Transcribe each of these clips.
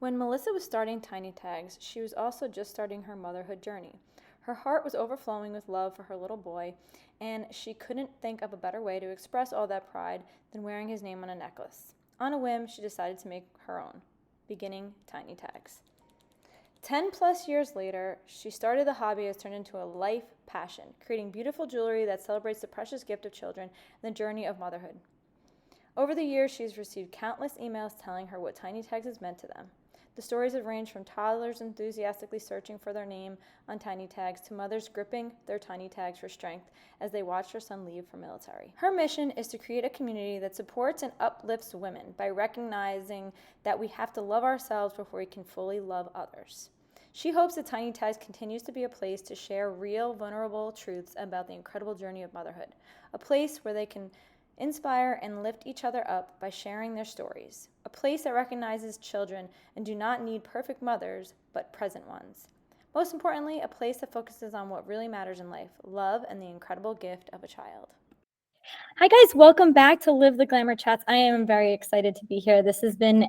When Melissa was starting Tiny Tags, she was also just starting her motherhood journey. Her heart was overflowing with love for her little boy, and she couldn't think of a better way to express all that pride than wearing his name on a necklace. On a whim, she decided to make her own, beginning Tiny Tags. 10 plus years later, she started the hobby has turned into a life passion, creating beautiful jewelry that celebrates the precious gift of children and the journey of motherhood. Over the years, she's received countless emails telling her what Tiny Tags has meant to them. The stories have ranged from toddlers enthusiastically searching for their name on Tiny Tags to mothers gripping their Tiny Tags for strength as they watch their son leave for military. Her mission is to create a community that supports and uplifts women by recognizing that we have to love ourselves before we can fully love others. She hopes that Tiny Tags continues to be a place to share real, vulnerable truths about the incredible journey of motherhood, a place where they can inspire and lift each other up by sharing their stories, a place that recognizes children and do not need perfect mothers, but present ones. Most importantly, a place that focuses on what really matters in life, love and the incredible gift of a child. Hi guys, welcome back to Live the Glamour Chats. I am very excited to be here. This has been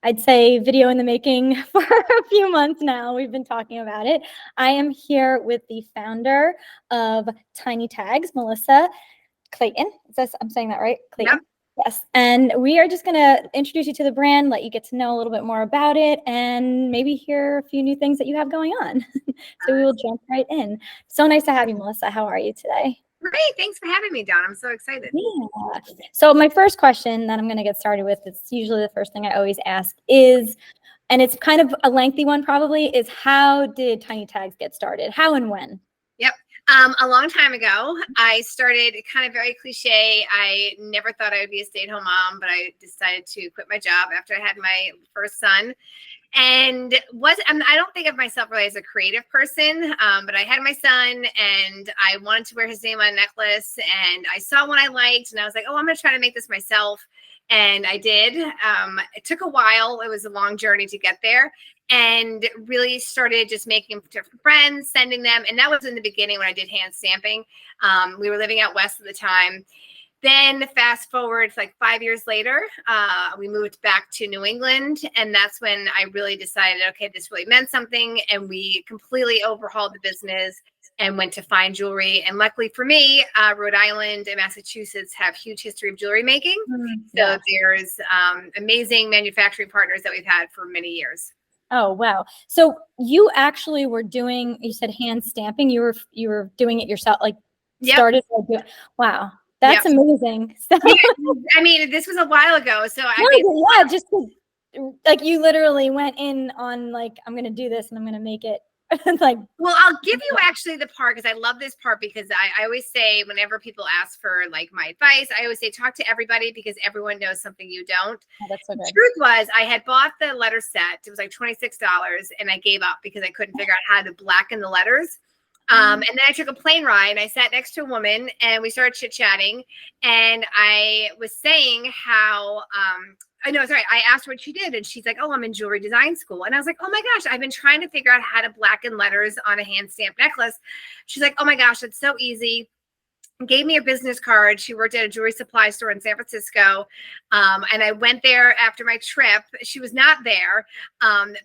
I'd say, video in the making for a few months now. We've been talking about it. I am here with the founder of Tiny Tags, Melissa Clayton. I'm saying that right? Clayton. Yep. Yes. And we are just going to introduce you to the brand, let you get to know a little bit more about it, and maybe hear a few new things that you have going on. So we will jump right in. So nice to have you, Melissa. How are you today? Great. Thanks for having me, Dawn. I'm so excited. Yeah. So my first question that I'm going to get started with, it's usually the first thing I always ask is, and it's kind of a lengthy one probably, is how did Tiny Tags get started? How and when? Yep. A long time ago, I started kind of very cliche. I never thought I would be a stay-at-home mom, but I decided to quit my job after I had my first son. And I don't think of myself really as a creative person, but I had my son and I wanted to wear his name on a necklace, and I saw one I liked and I was like, oh, I'm going to try to make this myself. And I did. It took a while. It was a long journey to get there, and really started just making them to friends, sending them. And that was in the beginning when I did hand stamping. We were living out west at the time. Then fast forward, like 5 years later, we moved back to New England. And that's when I really decided, okay, this really meant something. And we completely overhauled the business and went to fine jewelry. And luckily for me, Rhode Island and Massachusetts have huge history of jewelry making. So there's amazing manufacturing partners that we've had for many years. Oh, wow. So you actually were doing, you said hand stamping. You were doing it yourself, like started. Yep. Wow. That's amazing. So, yeah, I mean, this was a while ago. So just like you literally went in on like, I'm going to do this and I'm going to make it. Like, well, I'll give you actually the part, because I love this part, because I always say, whenever people ask for like my advice, I always say, talk to everybody, because everyone knows something you don't. Oh, that's so good. The truth was, I had bought the letter set. It was like $26, and I gave up because I couldn't figure out how to blacken the letters. And then I took a plane ride and I sat next to a woman and we started chit-chatting, and I was saying how, I asked her what she did, and she's like, oh, I'm in jewelry design school. And I was like, oh my gosh, I've been trying to figure out how to blacken letters on a hand stamped necklace. She's like, oh my gosh, it's so easy. Gave me a business card. She worked at a jewelry supply store in San Francisco. And I went there after my trip. She was not there,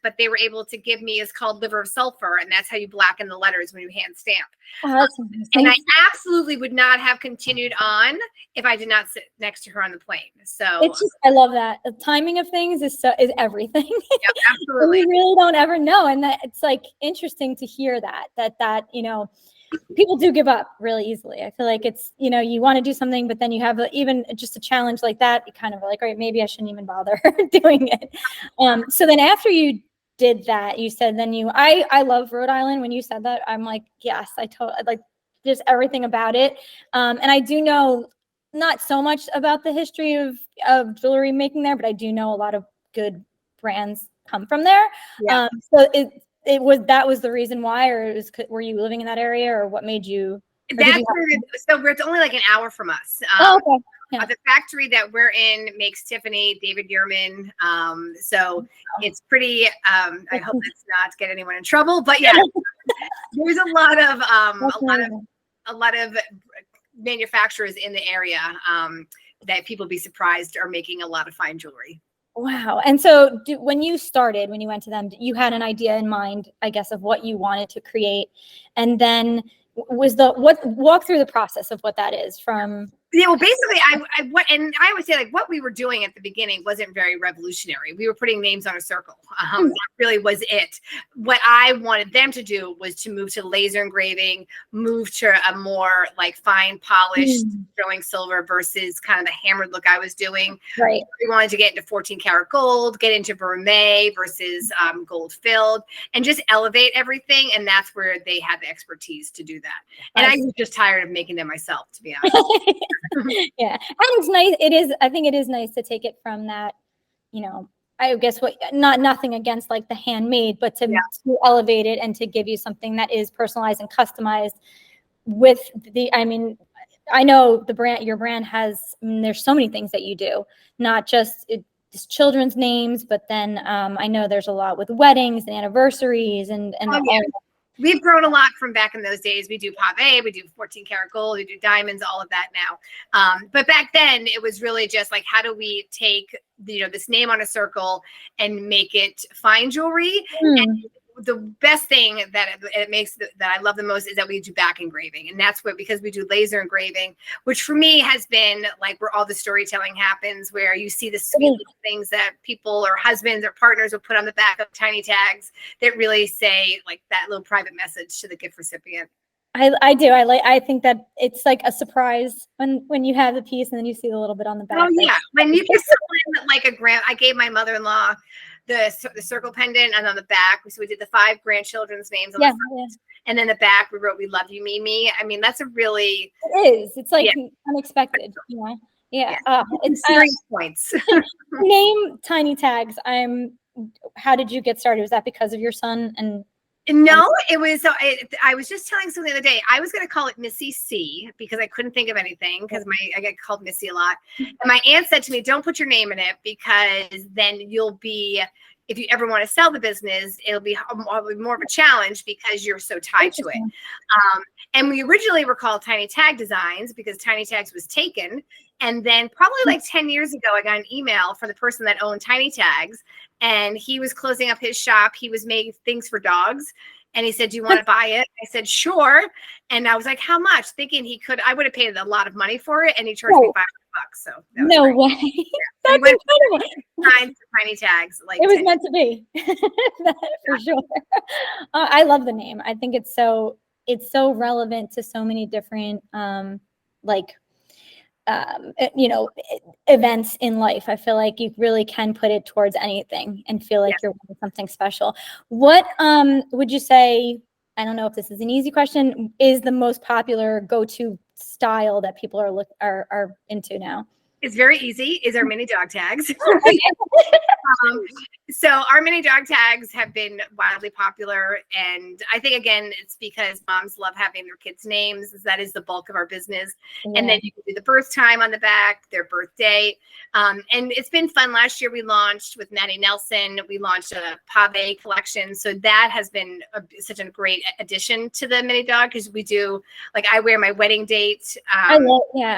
but they were able to give me, it's called liver of sulfur. And that's how you blacken the letters when you hand stamp. And I absolutely would not have continued on if I did not sit next to her on the plane. So it's just, I love that. The timing of things is everything. Yep, absolutely. We really don't ever know. And that it's like interesting to hear that, people do give up really easily. I feel like it's, you want to do something, but then you have even just a challenge like that, you kind of are like, all right, maybe I shouldn't even bother doing it. So then after you did that, you said, I love Rhode Island. When you said that, I'm like, yes, I totally like just everything about it. And I do know not so much about the history of jewelry making there, but I do know a lot of good brands come from there. Yeah. So that was the reason why, or were you living in that area, or what made you? So it's only like an hour from us. Okay. Yeah. The factory that we're in makes Tiffany, David Yurman. So it's pretty. I hope that's not to get anyone in trouble, but yeah, there's a lot of manufacturers in the area that people be surprised are making a lot of fine jewelry. Wow. And so when you went to them, you had an idea in mind, I guess, of what you wanted to create. And then walk through the process of what that is from. Yeah, well, basically, I would say like what we were doing at the beginning wasn't very revolutionary. We were putting names on a circle. That really was it. What I wanted them to do was to move to laser engraving, move to a more like fine polished, showing silver versus kind of the hammered look I was doing. Right. We wanted to get into 14 karat gold, get into vermeil versus gold filled, and just elevate everything. And that's where they had the expertise to do that. And I was just tired of making them myself, to be honest. Yeah. And it's nice. I think it is nice to take it from that, I guess nothing against like the handmade, but to elevate it and to give you something that is personalized and customized with I know your brand has, there's so many things that you do, not just children's names, but then I know there's a lot with weddings and anniversaries and We've grown a lot from back in those days. We do pave, we do 14 karat gold, we do diamonds, all of that now. But back then it was really just like, how do we take, this name on a circle and make it fine jewelry? And the best thing that it makes that I love the most is that we do back engraving. And that's because we do laser engraving, which for me has been like where all the storytelling happens, where you see the sweet little things that people or husbands or partners will put on the back of tiny tags that really say like that little private message to the gift recipient. I do. I think that it's like a surprise when you have the piece and then you see the little bit on the back. Oh yeah. When you give someone like I gave my mother-in-law the circle pendant, and on the back, so we did the 5 grandchildren's names on the front, and then the back we wrote "We love you, Mimi." I mean, that's a really It's like unexpected, Yeah. It's 3 points. Name tiny tags. How did you get started? Was that because of your son? And no, it was. So I was just telling someone the other day. I was going to call it Missy C because I couldn't think of anything because I get called Missy a lot. And my aunt said to me, "Don't put your name in it because then you'll be. If you ever want to sell the business, it'll be more of a challenge because you're so tied to it." And we originally were called Tiny Tag Designs because Tiny Tags was taken. And then probably like 10 years ago, I got an email from the person that owned Tiny Tags, and he was closing up his shop. He was making things for dogs. And he said, "Do you want to buy it?" I said, "Sure." And I was like, "How much?" Thinking I would have paid a lot lot of money for it. And he charged me $500. So no way. That's incredible. Tiny Tags. Like it was meant to be. For sure. I love the name. I think it's so relevant to so many different events in life. I feel like you really can put it towards anything and feel like you're doing something special. What would you say, I don't know if this is an easy question, is the most popular go-to style that people are into now? It's very easy. Is our mini dog tags. So our mini dog tags have been wildly popular. And I think, again, it's because moms love having their kids' names. That is the bulk of our business. Yeah. And then you can do the birth time on the back, their birthday. And it's been fun. Last year we launched with Maddie Nelson. We launched a pave collection. So that has been such a great addition to the mini dog because we do, like, I wear my wedding date. I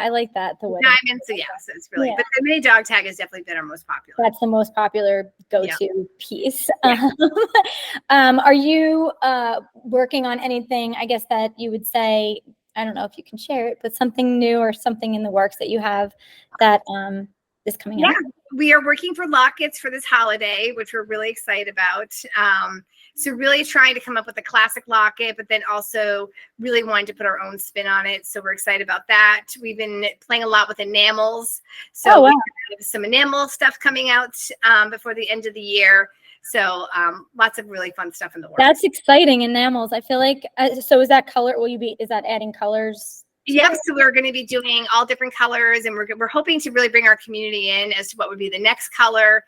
like that. The wedding diamonds. So so it's really, but the mini dog tag has definitely been our most popular. That's the most popular go-to piece. Are you working on anything, I guess, that you would say, I don't know if you can share it, but something new or something in the works that you have that is coming out? We are working for lockets for this holiday, which we're really excited about. So really trying to come up with a classic locket, but then also really wanting to put our own spin on it. So we're excited about that. We've been playing a lot with enamels. So we have some enamel stuff coming out before the end of the year. So lots of really fun stuff in the works. That's exciting, enamels. I feel like, so is that color, is that adding colors? Yep. So we're going to be doing all different colors, and we're hoping to really bring our community in as to what would be the next color.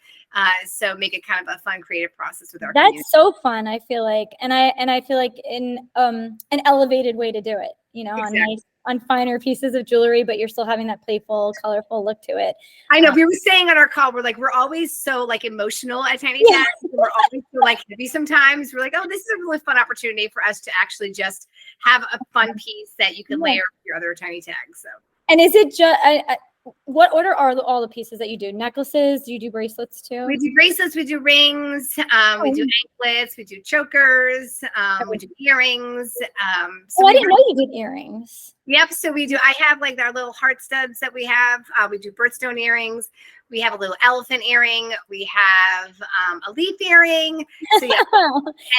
So make it kind of a fun, creative process with our community. That's so fun. I feel like, and I feel like in an elevated way to do it, exactly. on finer pieces of jewelry, but you're still having that playful, colorful look to it. I know. We were saying on our call, we're always so like emotional at Tiny Tags. We're always so like heavy sometimes. We're like, oh, this is a really fun opportunity for us to actually just have a fun piece that you can layer with your other tiny tags. So. And is it just what order are all the pieces that you do? Necklaces? Do you do bracelets too? We do bracelets, we do rings, we do anklets, we do chokers, we do earrings. So I didn't know you did earrings. Yep. So we do. I have like our little heart studs that we have. We do birthstone earrings. We have a little elephant earring. We have a leaf earring. So yeah.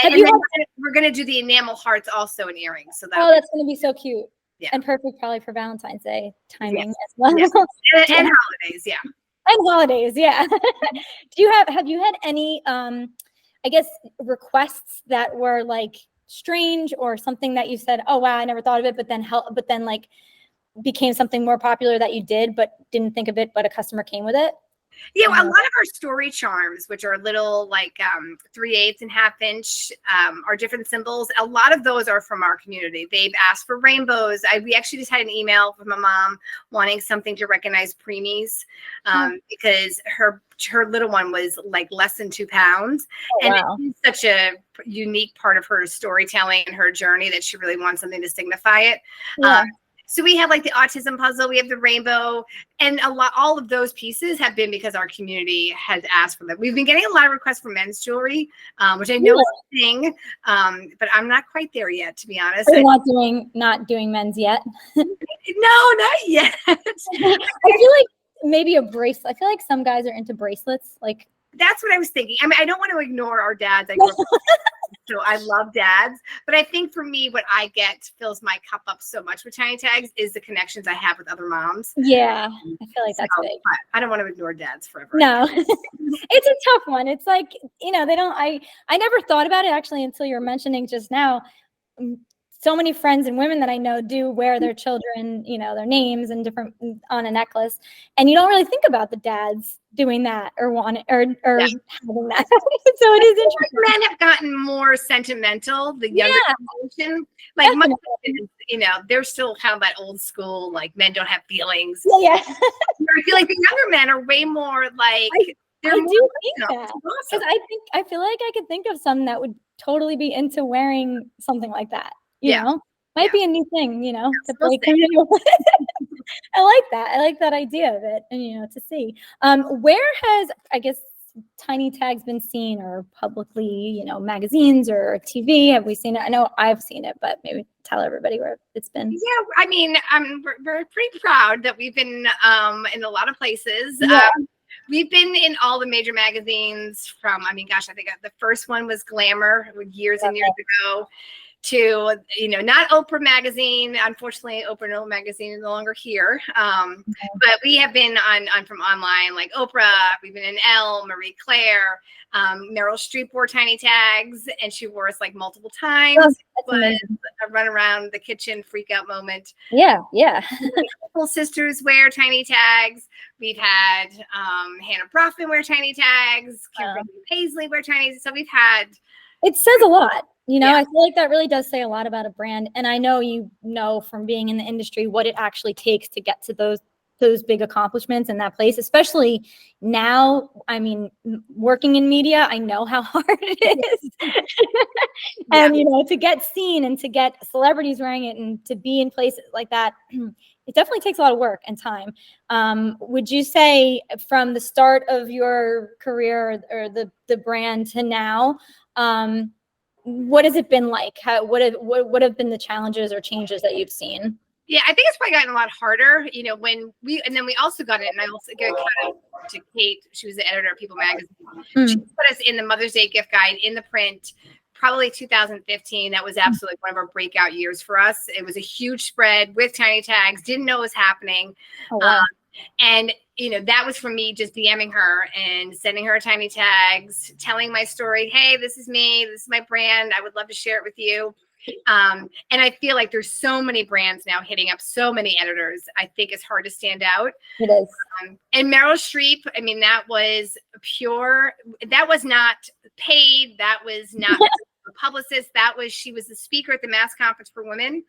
and then we're gonna do the enamel hearts also in earrings. So that's gonna be so cute. Yeah. And perfect probably for Valentine's Day timing as well. Yes. And holidays, yeah. And holidays, yeah. Have you had any I guess requests that were like strange or something that you said, oh wow, I never thought of it, but then like became something more popular that you did but didn't think of it, but a customer came with it? Yeah, well, a lot of our story charms, which are little like 3/8 and 1/2 inch, are different symbols. A lot of those are from our community. They've asked for rainbows. We actually just had an email from a mom wanting something to recognize preemies because her little one was like less than 2 pounds. Oh, and wow. it's such a unique part of her storytelling and her journey that she really wants something to signify it. Yeah. So we have like the autism puzzle, we have the rainbow, and all of those pieces have been because our community has asked for them. We've been getting a lot of requests for men's jewelry, which I know is a thing, but I'm not quite there yet, to be honest. Are you not doing men's yet? No, not yet. I feel like maybe a bracelet. I feel like some guys are into bracelets. Like that's what I was thinking. I mean, I don't want to ignore our dads. So I love dads, but I think for me, what I get fills my cup up so much with tiny tags is the connections I have with other moms. Yeah, I feel like that's big. I don't want to ignore dads forever. No, it's a tough one. It's like, they don't, I never thought about it actually until you were mentioning just now. So many friends and women that I know do wear their children, their names and different on a necklace. And you don't really think about the dads doing that or having that. So it is interesting. Men have gotten more sentimental, the younger generation. Like, they're still kind of that old school, like men don't have feelings. Yeah. I feel like the younger men are way more like, I do think that. Because I feel like I could think of some that would totally be into wearing something like that. You know, might be a new thing, to break. I like that. I like that idea of it, and to see. Where has, I guess, tiny tags been seen, or publicly, magazines or TV? Have we seen it? I know I've seen it, but maybe tell everybody where it's been. Yeah, I mean, we're pretty proud that we've been in a lot of places. Yeah. We've been in all the major magazines from, I think the first one was Glamour years and years ago, to, not Oprah magazine. Unfortunately, Oprah magazine is no longer here. But we have been on from online, like Oprah. We've been in Elle, Marie Claire, Meryl Streep wore tiny tags, and she wore us like multiple times. It was a run around the kitchen freak out moment. Yeah. Full sisters wear tiny tags. We've had Hannah Brofman wear tiny tags. Kimberly Paisley wear tiny tags. So we've had. It says a lot. I feel like that really does say a lot about a brand. And I know from being in the industry what it actually takes to get to those big accomplishments in that place, especially now. I mean, working in media, I know how hard it is. And, to get seen and to get celebrities wearing it and to be in places like that, it definitely takes a lot of work and time. Would you say from the start of your career or the brand to now, what has it been like? What have been the challenges or changes that you've seen? Yeah, I think it's probably gotten a lot harder, when we also got it, and I also gave credit to Kate. She was the editor of People magazine. She put us in the Mother's Day gift guide in the print, probably 2015. That was absolutely one of our breakout years for us. It was a huge spread with tiny tags, didn't know what was happening. Oh, wow. And that was from me just DMing her and sending her tiny tags, telling my story. Hey, this is me. This is my brand. I would love to share it with you. And I feel like there's so many brands now hitting up so many editors. I think it's hard to stand out. It is. And Meryl Streep, that was pure. That was not paid. That was not a publicist. She was the speaker at the Mass Conference for Women.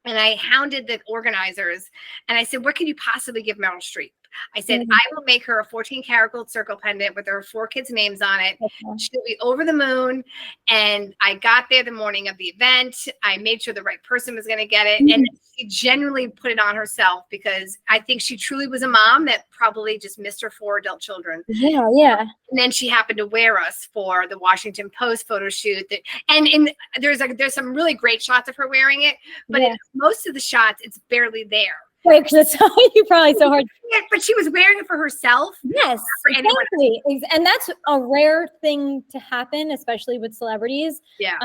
And I hounded the organizers and I said, what can you possibly give Meryl Streep? I said, I will make her a 14-karat gold circle pendant with her 4 kids' names on it. She'll be over the moon. And I got there the morning of the event. I made sure the right person was going to get it. And she genuinely put it on herself because I think she truly was a mom that probably just missed her 4 adult children. Yeah, yeah. And then she happened to wear us for the Washington Post photo shoot. And there's some really great shots of her wearing it, but in most of the shots, it's barely there. Right, because it's you probably so hard. Yeah, but she was wearing it for herself. Yes, exactly. And that's a rare thing to happen, especially with celebrities. Yeah.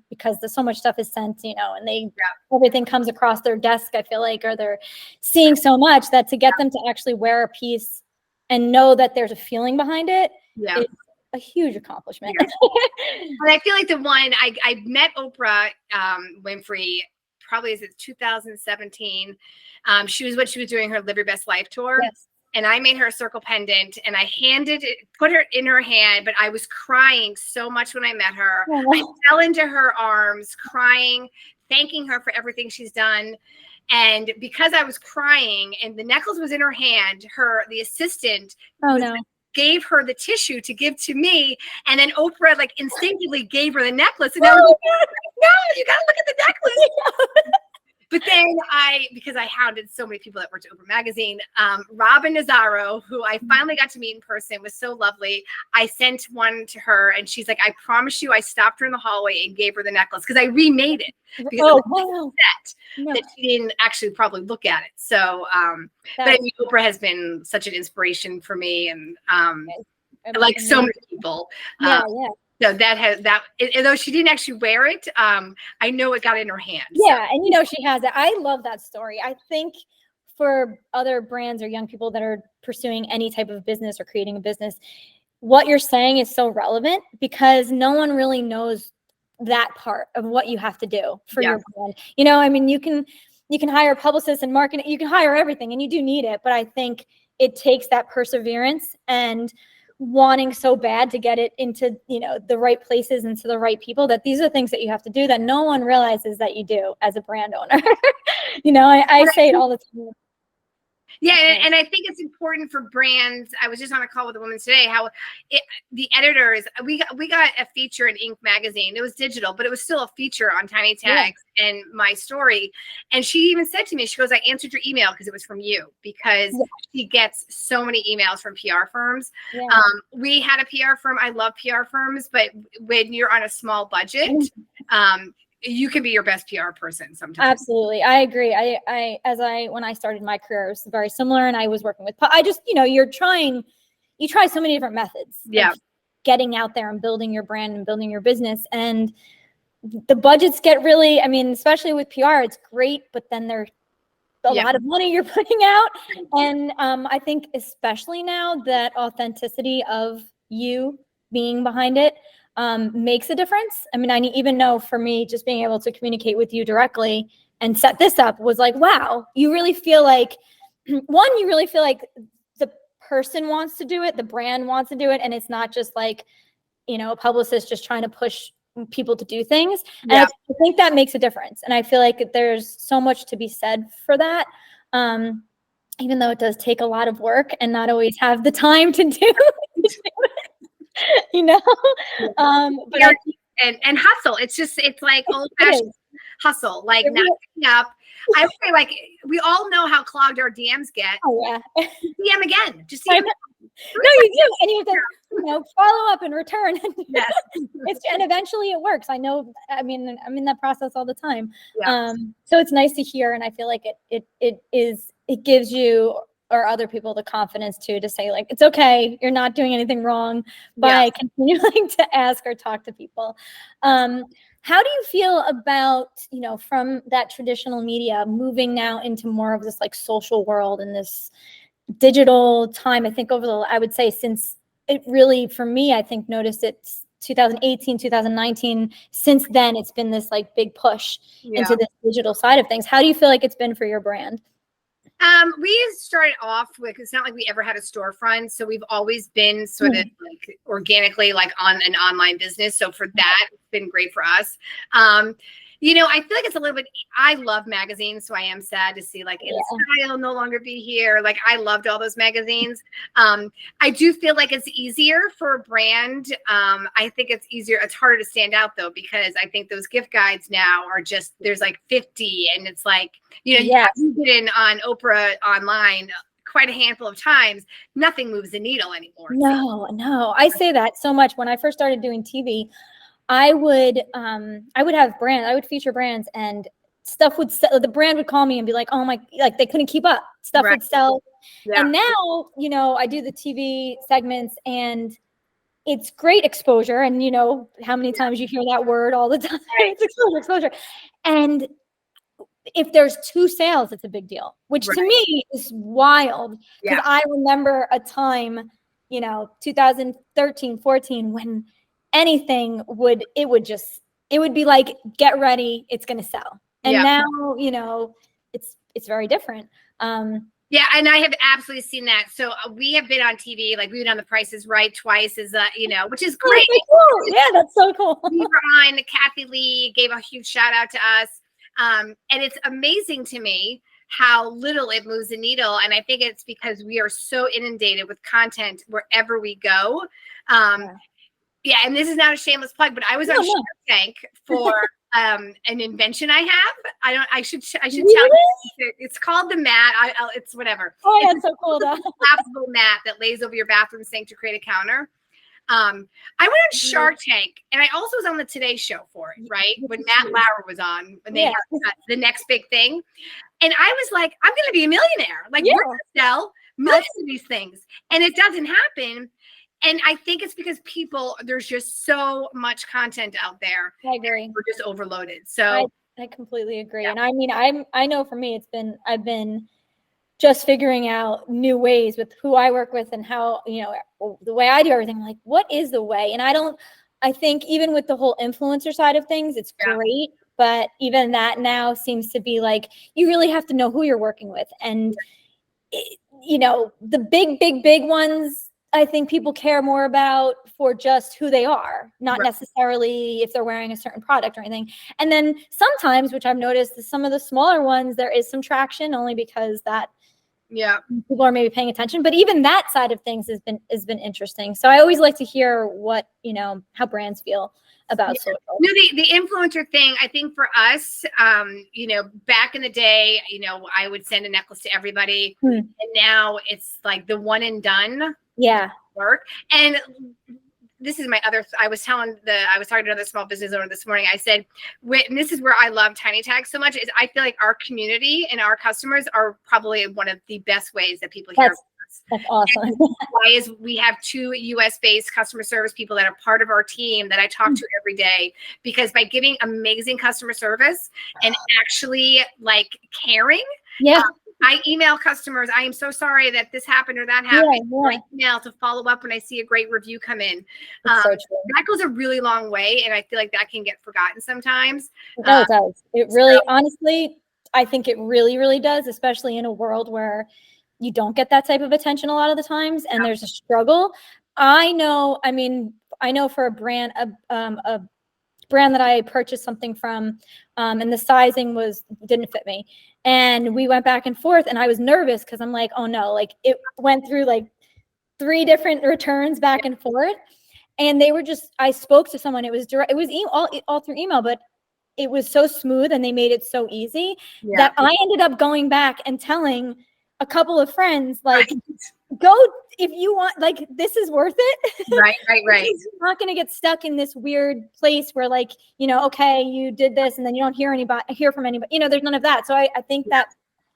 Because there's so much stuff is sent, and everything comes across their desk, I feel like, or they're seeing so much that to get them to actually wear a piece and know that there's a feeling behind it is a huge accomplishment. Yeah. But I feel like the one I met Oprah Winfrey probably is 2017. She was doing her Live Your Best Life tour. Yes. And I made her a circle pendant and I put her in her hand, but I was crying so much when I met her. Oh. I fell into her arms, crying, thanking her for everything she's done. And because I was crying and the necklace was in her hand, the assistant gave her the tissue to give to me. And then Oprah instinctively gave her the necklace. And I was like, no, you got to look at the necklace. But then because I hounded so many people that worked at Oprah Magazine, Robin Nazzaro, who I finally got to meet in person, was so lovely. I sent one to her and she's like, I promise you, I stopped her in the hallway and gave her the necklace because I remade it. Because that she didn't actually probably look at it. So, but I mean, Oprah has been such an inspiration for me and like so many people. So though she didn't actually wear it, I know it got in her hand. Yeah, so. And she has it. I love that story. I think for other brands or young people that are pursuing any type of business or creating a business, what you're saying is so relevant because no one really knows that part of what you have to do for your brand. I mean, you can hire publicists and marketing, you can hire everything and you do need it, but I think it takes that perseverance and wanting so bad to get it into, the right places and to the right people, that these are things that you have to do that no one realizes that you do as a brand owner. I say it all the time. Yeah, and I think it's important for brands. I was just on a call with a woman today, how the editors, we got a feature in Inc. magazine. It was digital, but it was still a feature on Tiny Tags and my story. And she even said to me, she goes, I answered your email because it was from you, because she gets so many emails from PR firms. Yeah. We had a PR firm. I love PR firms, but when you're on a small budget, you can be your best PR person sometimes. Absolutely. I agree. When I started my career, it was very similar and I was working with, I just, you try so many different methods. Yeah. Getting out there and building your brand and building your business. And the budgets get really, especially with PR, it's great, but then there's a lot of money you're putting out. And I think especially now that authenticity of you being behind it, makes a difference. I even know for me, just being able to communicate with you directly and set this up was like, wow, you really feel like, the person wants to do it, the brand wants to do it. And it's not just like, a publicist just trying to push people to do things. And I think that makes a difference. And I feel like there's so much to be said for that. Even though it does take a lot of work and not always have the time to do but and hustle. It's like old fashioned hustle, like not picking up. I would say we all know how clogged our DMs get. Oh yeah. DM again. Just DM. No, you do. And you have to follow up and return. Yes. And eventually it works. I know, I'm in that process all the time. Yeah. So it's nice to hear, and I feel like it gives you or other people the confidence to say it's okay, you're not doing anything wrong by continuing to ask or talk to people. How do you feel about, from that traditional media moving now into more of this social world and this digital time? I think I would say since it really, for me, I think noticed it's 2018, 2019, since then it's been this big push into this digital side of things. How do you feel like it's been for your brand? We started off with, it's not like we ever had a storefront. So we've always been sort of organically on an online business. So for that, it's been great for us. You know, I feel like it's a little bit, I love magazines, so I am sad to see like InStyle no longer be here. Like I loved all those magazines. I do feel like it's easier for a brand. I think it's easier. It's harder to stand out though, because I think those gift guides now are just, there's like 50 and it's like, you know, you get in on Oprah online quite a handful of times, nothing moves the needle anymore. No. I say that so much. When I first started doing TV, I would have brands, I would feature brands, and stuff would sell. The brand would call me and be like, oh my, like they couldn't keep up. Stuff would sell. Yeah. And now, you know, I do the TV segments and it's great exposure. And you know, how many times you hear that word all the time. It's exposure. And if there's 2 sales, it's a big deal, which to me is wild. Because I remember a time, you know, 2013, 14, when anything would be like, get ready, it's going to sell. And now, you know, it's very different. Yeah, and I have absolutely seen that. So we have been on TV, like we've been on The Price is Right twice, you know, which is great. Cool. Yeah, that's so cool. We were on, Kathy Lee gave a huge shout out to us. And it's amazing to me how little it moves the needle. And I think it's because we are so inundated with content wherever we go. Yeah, and this is not a shameless plug, but I was on Shark Tank for an invention I have. I should tell you. It's called the mat. It's whatever. Oh, that's so cool. It's a collapsible mat that lays over your bathroom sink to create a counter. I went on Shark Tank, and I also was on the Today Show for it, right? When Matt Lauer was on, when they had the next big thing. And I was like, I'm going to be a millionaire. Like, we're going to sell millions of these things. And it doesn't happen. And I think it's because there's just so much content out there. I agree. We're just overloaded. So I completely agree. Yeah. And I mean, I know for me, I've been just figuring out new ways with who I work with and how, you know, the way I do everything. I'm like, what is the way? And I think even with the whole influencer side of things, it's great. But even that now seems to be like, you really have to know who you're working with. And, you know, the big ones, I think people care more about for just who they are, not necessarily if they're wearing a certain product or anything. And then sometimes, which I've noticed, some of the smaller ones, there is some traction only because that people are maybe paying attention. But even that side of things has been interesting. So I always like to hear what, you know, how brands feel about social. No, the influencer thing, I think for us, you know, back in the day, you know, I would send a necklace to everybody, and now it's like the one and done. Work. And this is my other, I was talking to another small business owner this morning. I said, and this is where I love Tiny Tags so much, is I feel like our community and our customers are probably one of the best ways that people hear about us. That's awesome. Why is we have 2 US-based customer service people that are part of our team that I talk to every day, because by giving amazing customer service and actually like caring, I email customers, I am so sorry that this happened or that happened. I email to follow up when I see a great review come in. That goes a really long way, and I feel like that can get forgotten sometimes. No, it does. It really, honestly, I think it really, really does, especially in a world where you don't get that type of attention a lot of the times, and there's a struggle. I know for a brand, a brand that I purchased something from, and the sizing didn't fit me. And we went back and forth, and I was nervous because I'm like, oh no, like it went through like 3 different returns back and forth. And they were I spoke to someone, it was direct, it was all through email, but it was so smooth and they made it so easy that I ended up going back and telling a couple of friends, like, go if you want, like, this is worth it. Right. You're not going to get stuck in this weird place where, like, you know, okay, you did this and then you don't hear from anybody, you know, there's none of that. So I think that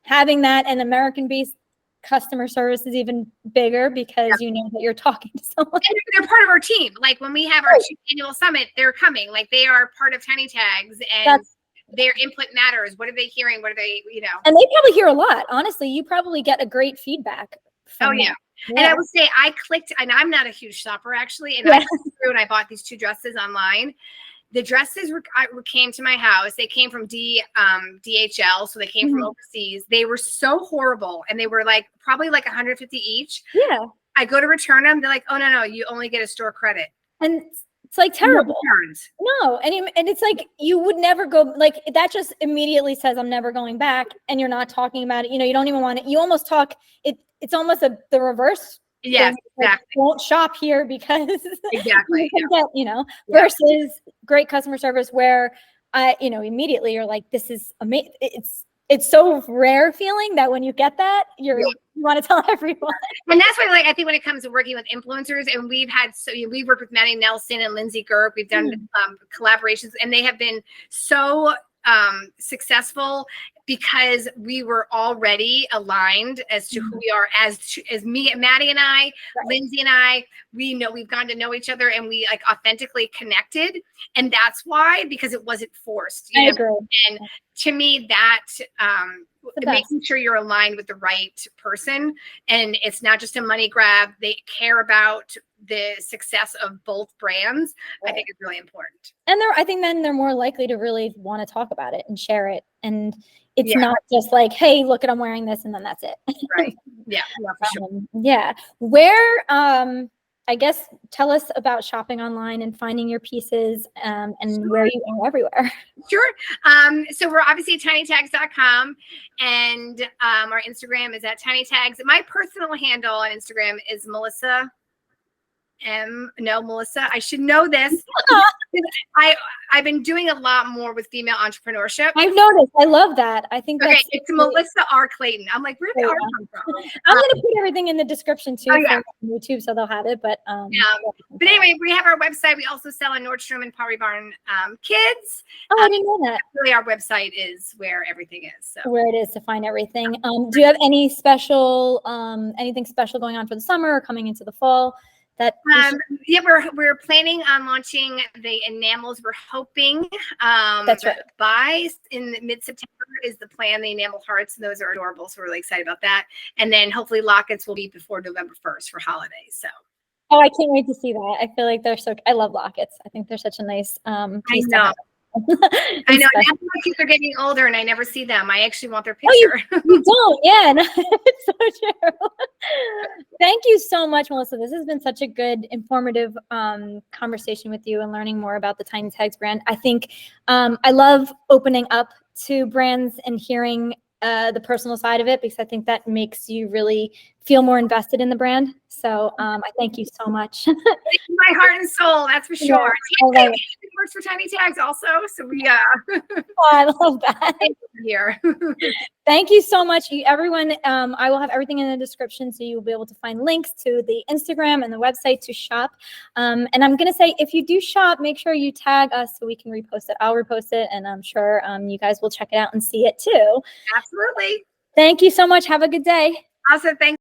having that and American-based customer service is even bigger because you know that you're talking to someone. And they're part of our team. Like when we have our annual summit, they're coming. Like they are part of Tiny Tags, and their input matters. What are they hearing? What are they, you know? And they probably hear a lot. Honestly, you probably get a great feedback. And I will say I clicked, and I'm not a huge shopper actually, and I went through and I bought these 2 dresses online. The dresses came to my house. They came from DHL, so they came from overseas. They were so horrible, and they were like probably like 150 each. Yeah. I go to return them. They're like, oh no, you only get a store credit. And It's like terrible. No, and it's like you would never go, like that just immediately says I'm never going back, and you're not talking about it. You know, you don't even want it. You almost talk it. It's almost the reverse. Yes, like, exactly. won't shop here because Exactly. you can get, versus great customer service where immediately you're like, this is amazing. It's so rare feeling that when you get that, you want to tell everyone. And that's why, like, I think when it comes to working with influencers, and we've worked with Maddie Nelson and Lindsay Gerb. We've done collaborations, and they have been so successful because we were already aligned as to who we are, as me, Maddie and I, Lindsay and I, we know we've gotten to know each other, and we like authentically connected. And that's why, because it wasn't forced. I agree. And to me, that making sure you're aligned with the right person, and it's not just a money grab. They care about the success of both brands. I think it's really important. And I think then they're more likely to really want to talk about it and share it. And it's not just like, hey, look at, I'm wearing this, and then that's it. Right. Yeah. For sure. Yeah. Where, I guess, tell us about shopping online and finding your pieces, and where you are everywhere. Sure. So we're obviously at tinytags.com, and our Instagram is at tinytags. My personal handle on Instagram is Melissa. Melissa, I should know this. I've been doing a lot more with female entrepreneurship. I've noticed. I love that. I think that's it's Melissa R. Clayton. I'm like, where did the R come from? I'm going to put everything in the description too for YouTube, so they'll have it. But but anyway, we have our website. We also sell on Nordstrom and Pottery Barn kids. Oh, I didn't know that. Really, our website is where everything is. So. Where it is to find everything. Do you have any special, anything special going on for the summer or coming into the fall? We're planning on launching the enamels. We're hoping that's right. By in mid-September is the plan. The enamel hearts, and those are adorable. So we're really excited about that. And then hopefully lockets will be before November 1st for holidays. So. Oh, I can't wait to see that. I feel like I love lockets. I think they're such a nice piece. I know. I know. Now my kids are getting older, and I never see them. I actually want their picture. Oh, you don't? Yeah, no, it's so true. Thank you so much, Melissa. This has been such a good, informative conversation with you and learning more about the Tiny Tags brand. I think I love opening up to brands and hearing the personal side of it, because I think that makes you really feel more invested in the brand. So I thank you so much. My heart and soul, that's for sure. Yeah, it works for Tiny Tags also. So we oh, I love that. Here. Thank you so much, everyone. I will have everything in the description, so you'll be able to find links to the Instagram and the website to shop. And I'm going to say, if you do shop, make sure you tag us so we can repost it. I'll repost it, and I'm sure you guys will check it out and see it too. Absolutely. Thank you so much. Have a good day. Also, thanks.